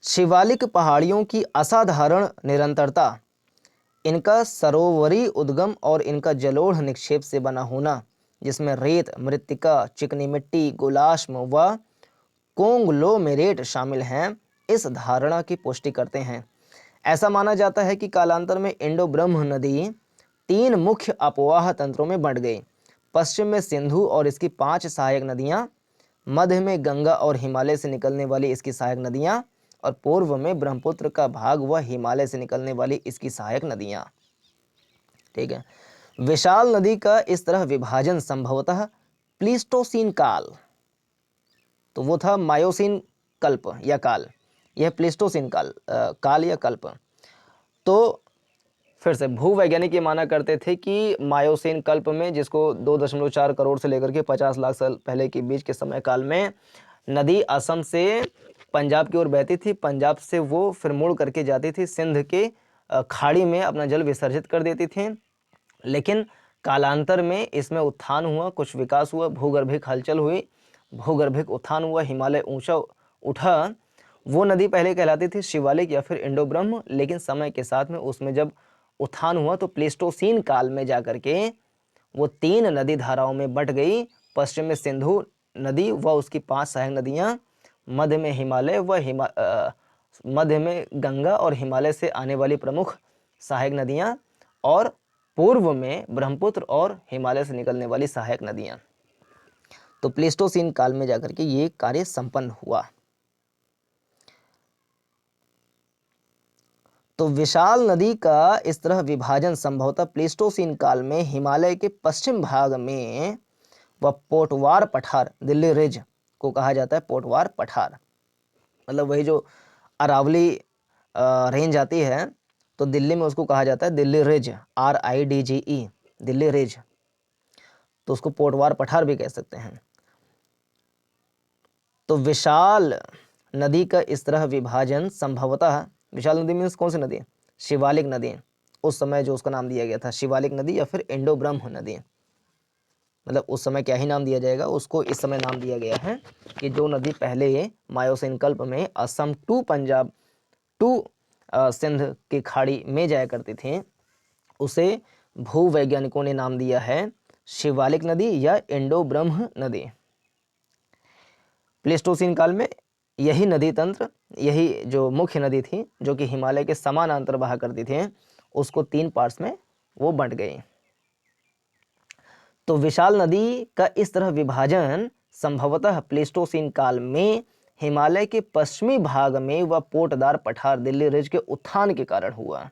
शिवालिक पहाड़ियों की असाधारण निरंतरता, इनका सरोवरी उद्गम और इनका जलोढ़ निक्षेप से बना होना, जिसमें रेत, मृत्तिका, चिकनी मिट्टी, गोलाश्म व कोंग्लोमेरेट शामिल हैं, इस धारणा की पुष्टि करते हैं। ऐसा माना जाता है कि कालांतर में इंडो ब्रह्म नदी 3 मुख्य अपवाह तंत्रों में बंट गई। पश्चिम में सिंधु और इसकी 5 सहायक नदियां, मध्य में गंगा और हिमालय से निकलने वाली इसकी सहायक नदियां, और पूर्व में ब्रह्मपुत्र का भाग व हिमालय से निकलने वाली इसकी सहायक नदियां। ठीक है। विशाल नदी का इस तरह विभाजन संभवतः प्लीस्टोसीन काल, तो वो था मायोसीन कल्प या काल, यह प्लीस्टोसीन काल, काल या कल्प। तो फिर से भूवैज्ञानिक ये माना करते थे कि मायोसीन कल्प में, जिसको 2.4 करोड़ से लेकर के 50 लाख साल पहले के बीच के समय काल में नदी असम से पंजाब की ओर बहती थी, पंजाब से वो फिर मुड़ करके जाती थी सिंध के खाड़ी में अपना जल विसर्जित कर देती थी। लेकिन कालांतर में इसमें उत्थान हुआ, कुछ विकास हुआ, भूगर्भिक हलचल हुई, भूगर्भिक उत्थान हुआ, हिमालय ऊंचा उठा। वो नदी पहले कहलाती थी शिवालिक या फिर इंडो ब्रह्म, लेकिन समय के साथ में उसमें जब उत्थान हुआ तो प्लेस्टोसीन काल में जाकर के वो 3 नदी धाराओं में बट गई। पश्चिम में सिंधु नदी व उसकी 5 सहायक नदियां, मध्य में हिमालय व मध्य में गंगा और हिमालय से आने वाली प्रमुख सहायक नदियां, और पूर्व में ब्रह्मपुत्र और हिमालय से निकलने वाली सहायक नदियां। तो प्लेस्टोसीन काल में जाकर के ये कार्य संपन्न हुआ। तो विशाल नदी का इस तरह विभाजन संभवतः प्लेस्टोसीन काल में हिमालय के पश्चिम भाग में व पोटवार पठार, दिल्ली रिज को कहा जाता है पोटवार पठार, मतलब वही जो अरावली रेंज आती है, तो दिल्ली में उसको कहा जाता है Delhi ridge, RIDGE, Delhi ridge. तो उसको पोटवार पठार भी कह सकते हैं। तो विशाल नदी का इस तरह विभाजन संभवतः, विशाल नदी मीन्स कौन सी नदी? शिवालिक नदी। उस समय जो उसका नाम दिया गया था शिवालिक नदी या फिर इंडो ब्रह्म नदी, मतलब उस समय क्या ही नाम दिया जाएगा उसको, इस समय नाम दिया गया है कि जो नदी पहले मायोसीन कल्प में असम टू पंजाब टू सिंध की खाड़ी में जाया करती थी, उसे भूवैज्ञानिकों ने नाम दिया है शिवालिक नदी या इंडो ब्रह्म नदी। प्लेस्टोसीन काल में यही नदी तंत्र, यही जो मुख्य नदी थी जो कि हिमालय के समानांतर बहा करती थी, उसको 3 पार्ट्स में वो बंट गई। तो विशाल नदी का इस तरह विभाजन संभवतः प्लेस्टोसीन काल में हिमालय के पश्चिमी भाग में व पोटदार पठार दिल्ली रिज के उत्थान के कारण हुआ।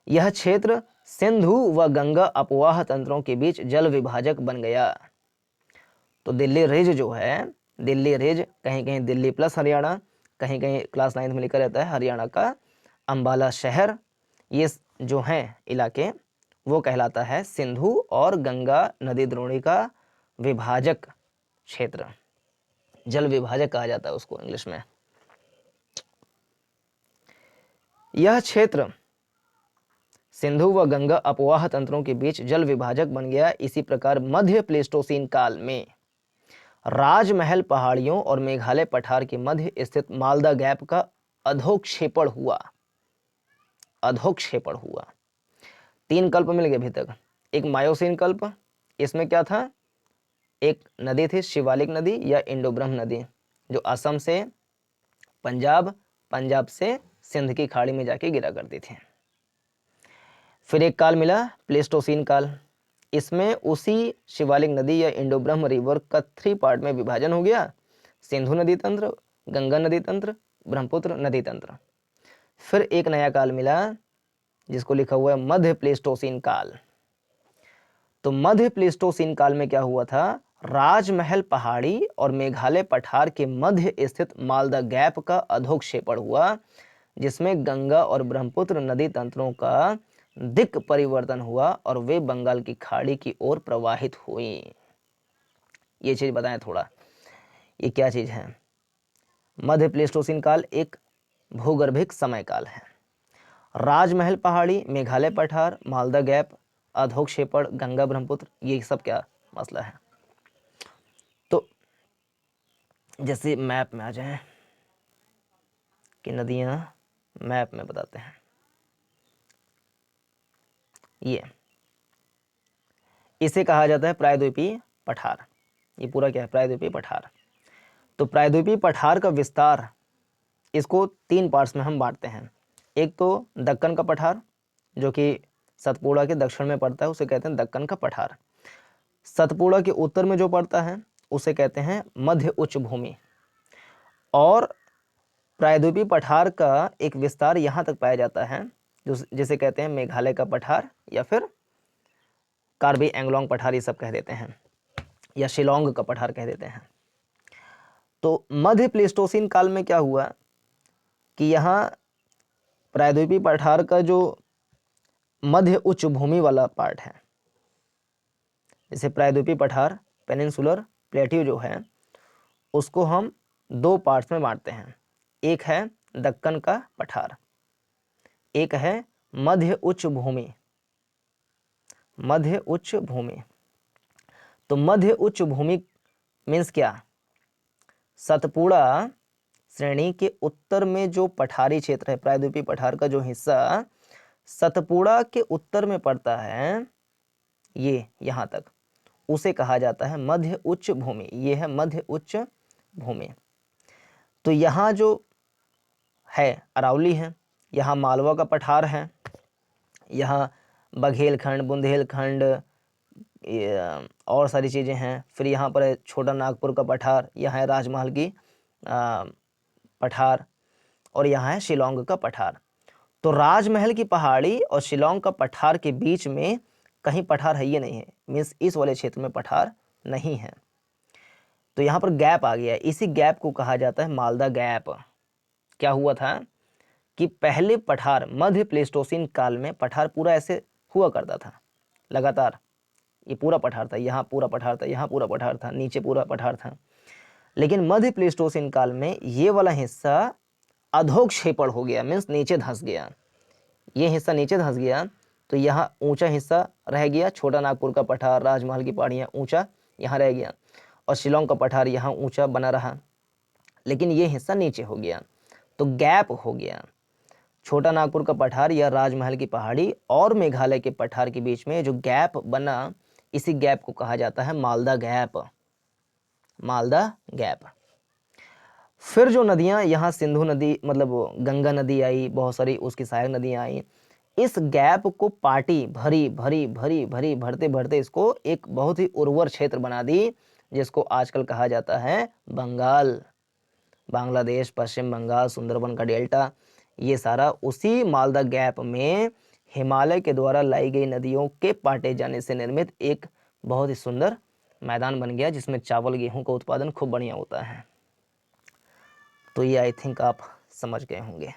यह क्षेत्र सिंधु व गंगा अपवाह तंत्रों के बीच जल विभाजक बन गया। तो दिल्ली रिज जो है, दिल्ली रिज कहीं कहीं दिल्ली प्लस हरियाणा, कहीं कहीं क्लास 9 में लिखा रहता है हरियाणा का अंबाला शहर, ये जो हैं इलाके वो कहलाता है सिंधु और गंगा नदी द्रोणी का विभाजक क्षेत्र, जल विभाजक कहा जाता है उसको इंग्लिश में। यह क्षेत्र सिंधु व गंगा अपवाह तंत्रों के बीच जल विभाजक बन गया। इसी प्रकार मध्य प्लेस्टोसीन काल में राजमहल पहाड़ियों और मेघालय पठार के मध्य स्थित मालदा गैप का अधोक्षेपण हुआ। अधोक्षेपण हुआ। 3 कल्प मिल गए अभी तक। एक मायोसीन कल्प, इसमें क्या था, एक नदी थी शिवालिक नदी या इंडो ब्रह्म नदी जो असम से पंजाब, पंजाब से सिंध की खाड़ी में जाके गिरा करती थी। फिर एक काल मिला प्लेस्टोसीन काल, इसमें उसी शिवालिक नदी या इंडो ब्रह्म रिवर का 3 पार्ट में विभाजन हो गया, सिंधु नदी तंत्र, गंगा नदी तंत्र, ब्रह्मपुत्र नदी तंत्र। फिर एक नया काल मिला जिसको लिखा हुआ है मध्य प्लेस्टोसीन काल। तो मध्य प्लेस्टोसीन काल में क्या हुआ था, राजमहल पहाड़ी और मेघालय पठार के मध्य स्थित मालदा गैप का अधोक्षेपण हुआ, जिसमें गंगा और ब्रह्मपुत्र नदी तंत्रों का दिक् परिवर्तन हुआ और वे बंगाल की खाड़ी की ओर प्रवाहित हुई। ये चीज बताएं थोड़ा, ये क्या चीज है? मध्य प्लेस्टोसीन काल एक भूगर्भिक समय काल है। राजमहल पहाड़ी, मेघालय पठार, मालदा गैप, अधोक्षेपण, गंगा ब्रह्मपुत्र, ये सब क्या मसला है? तो जैसे मैप में आ जाए कि नदियां मैप में बताते हैं, ये इसे कहा जाता है प्रायद्वीपीय पठार। ये पूरा क्या है? प्रायद्वीपीय पठार। तो प्रायद्वीपीय पठार का विस्तार, इसको 3 पार्ट्स में हम बांटते हैं। एक तो दक्कन का पठार जो कि सतपुड़ा के दक्षिण में पड़ता है, उसे कहते हैं दक्कन का पठार। सतपुड़ा के उत्तर में जो पड़ता है उसे कहते हैं मध्य उच्च भूमि। और प्रायद्वीपीय पठार का एक विस्तार यहाँ तक पाया जाता है जिसे कहते हैं मेघालय का पठार या फिर कार्बी एंगलोंग पठार, ये सब कह देते हैं, या शिलोंग का पठार कह देते हैं। तो मध्य प्लेस्टोसीन काल में क्या हुआ कि यहाँ प्रायद्वीपीय पठार का जो मध्य उच्च भूमि वाला पार्ट है, जैसे प्रायद्वीपीय पठार पेनिनसुलर प्लेट्यू जो है, उसको हम 2 पार्ट्स में बांटते हैं। एक है दक्कन का पठार, एक है मध्य उच्च भूमि। मध्य उच्च भूमि, तो मध्य उच्च भूमि मीन्स क्या? सतपुड़ा श्रेणी के उत्तर में जो पठारी क्षेत्र है, प्रायद्वीपीय पठार का जो हिस्सा सतपुड़ा के उत्तर में पड़ता है, ये यहाँ तक, उसे कहा जाता है मध्य उच्च भूमि। ये है मध्य उच्च भूमि। तो यहाँ जो है अरावली है, यहाँ मालवा का पठार है, यहाँ बघेलखंड, बुंदेलखंड और सारी चीज़ें हैं। फिर यहाँ पर है छोटा नागपुर का पठार, यहाँ है राजमहल की पठार, और यहाँ है शिलोंग का पठार। तो राजमहल की पहाड़ी और शिलोंग का पठार के बीच में कहीं पठार है ये नहीं है, मीन्स इस वाले क्षेत्र में पठार नहीं है। तो यहाँ पर गैप आ गया, इसी गैप को कहा जाता है मालदा गैप। क्या हुआ था कि पहले पठार मध्य प्लेस्टोसीन काल में पठार पूरा ऐसे हुआ करता था लगातार, ये पूरा पठार था, यहाँ पूरा पठार था, यहाँ पूरा पठार था, नीचे पूरा पठार था। लेकिन मध्य प्लेस्टोसिन काल में ये वाला हिस्सा अधोक्षेपण हो गया, मीन्स नीचे धंस गया। ये हिस्सा नीचे धंस गया तो यहाँ ऊंचा हिस्सा रह गया, छोटा नागपुर का पठार, राजमहल की पहाड़ियाँ ऊंचा यहाँ रह गया, और शिलोंग का पठार यहाँ ऊंचा बना रहा, लेकिन ये हिस्सा नीचे हो गया, तो गैप हो गया। छोटा नागपुर का पठार या राजमहल की पहाड़ी और मेघालय के पठार के बीच में जो गैप बना, इसी गैप को कहा जाता है मालदा गैप। मालदा गैप। फिर जो नदियां यहाँ सिंधु नदी मतलब गंगा नदी आई, बहुत सारी उसकी सहायक नदियां आई, इस गैप को पार्टी भरी भरी भरी भरी भरते भरते इसको एक बहुत ही उर्वर क्षेत्र बना दी, जिसको आजकल कहा जाता है बंगाल। बांग्लादेश, पश्चिम बंगाल, सुंदरबन का डेल्टा, ये सारा उसी मालदा गैप में हिमालय के द्वारा लाई गई नदियों के पाटे जाने से निर्मित एक बहुत ही सुंदर मैदान बन गया, जिसमें चावल गेहूं का उत्पादन खूब बढ़िया होता है। तो ये आई थिंक आप समझ गए होंगे।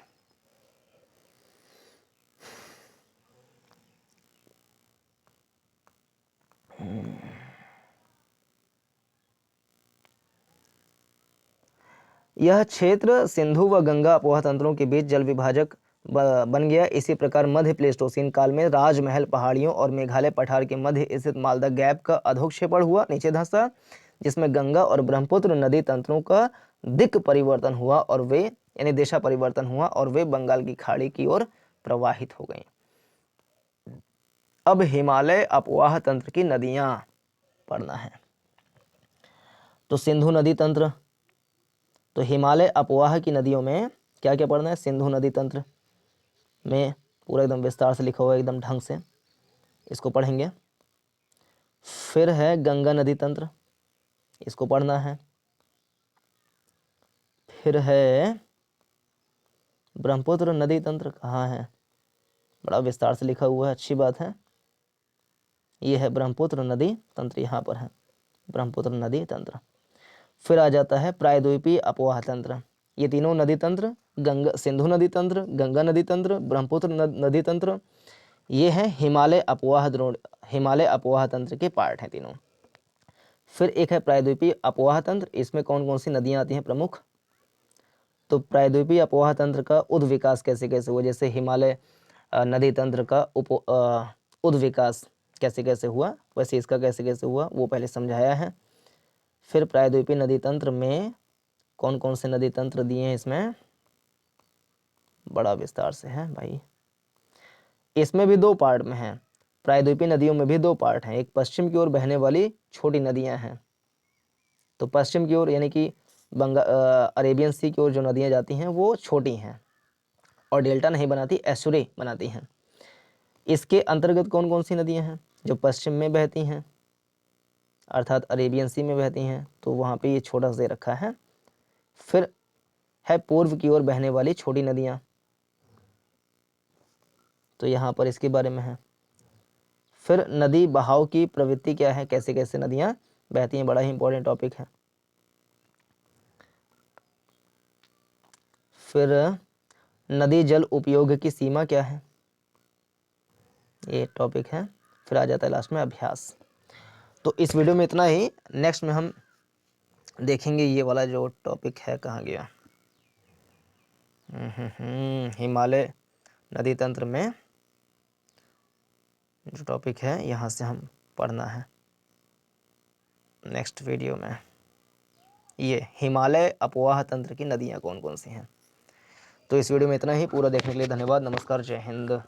यह क्षेत्र सिंधु व गंगा अपोह तंत्रों के बीच जल विभाजक बन गया। इसी प्रकार मध्य प्लेस्टोसीन काल में राजमहल पहाड़ियों और मेघालय पठार के मध्य स्थित मालदा गैप का अधोक्षेपण हुआ, नीचे धंसा, जिसमें गंगा और ब्रह्मपुत्र नदी तंत्रों का दिक् परिवर्तन हुआ और वे यानी दिशा परिवर्तन हुआ और वे बंगाल की खाड़ी की ओर प्रवाहित हो गई। अब हिमालय अपवाह तंत्र की नदियां पढ़ना है। तो सिंधु नदी तंत्र, तो हिमालय अपवाह की नदियों में क्या क्या पढ़ना है? सिंधु नदी तंत्र में पूरा एकदम विस्तार से लिखा हुआ है, एकदम ढंग से, इसको पढ़ेंगे। फिर है गंगा नदी तंत्र, इसको पढ़ना है। फिर है ब्रह्मपुत्र नदी तंत्र, कहाँ है? बड़ा विस्तार से लिखा हुआ है, अच्छी बात है। ये है ब्रह्मपुत्र नदी तंत्र, यहाँ पर है ब्रह्मपुत्र नदी तंत्र। फिर आ जाता है प्रायद्वीपीय अपवाह तंत्र। ये तीनों नदी तंत्र, गंगा सिंधु नदी तंत्र, गंगा नदी तंत्र, ब्रह्मपुत्र नदी तंत्र, ये है हिमालय अपवाह तंत्र के पार्ट हैं तीनों। फिर एक है प्रायद्वीपीय अपवाह तंत्र, इसमें कौन कौन सी नदियाँ आती हैं प्रमुख? तो प्रायद्वीपीय अपवाह तंत्र का उद्विकास कैसे कैसे हुआ, जैसे हिमालय नदी तंत्र का उद्विकास कैसे कैसे हुआ, वैसे इसका कैसे कैसे हुआ वो पहले समझाया है। फिर प्रायद्वीपीय नदी तंत्र में कौन कौन से नदी तंत्र दिए हैं, इसमें बड़ा विस्तार से है भाई। इसमें भी दो पार्ट में है, प्रायद्वीपीय नदियों में भी दो पार्ट हैं। एक पश्चिम की ओर बहने वाली छोटी नदियां हैं, तो पश्चिम की ओर यानी कि अरेबियन सी की ओर जो नदियां जाती हैं वो छोटी हैं और डेल्टा नहीं बनाती, एस्चुरी बनाती हैं। इसके अंतर्गत कौन कौन सी नदियां हैं? जो पश्चिम में बहती हैं अर्थात अरेबियन सी में बहती हैं, तो वहाँ पे ये छोटा सा रखा है। फिर है पूर्व की ओर बहने वाली छोटी नदियाँ, तो यहाँ पर इसके बारे में है। फिर नदी बहाव की प्रवृत्ति क्या है, कैसे कैसे नदियाँ बहती हैं, बड़ा ही इंपॉर्टेंट टॉपिक है। फिर नदी जल उपयोग की सीमा क्या है, ये टॉपिक है। फिर आ जाता है लास्ट में अभ्यास। तो इस वीडियो में इतना ही। नेक्स्ट में हम देखेंगे ये वाला जो टॉपिक है, कहाँ गया, हिमालय नदी तंत्र में जो टॉपिक है यहाँ से हम पढ़ना है नेक्स्ट वीडियो में। ये हिमालय अपवाह तंत्र की नदियाँ कौन कौन सी हैं। तो इस वीडियो में इतना ही। पूरा देखने के लिए धन्यवाद। नमस्कार, जय हिंद।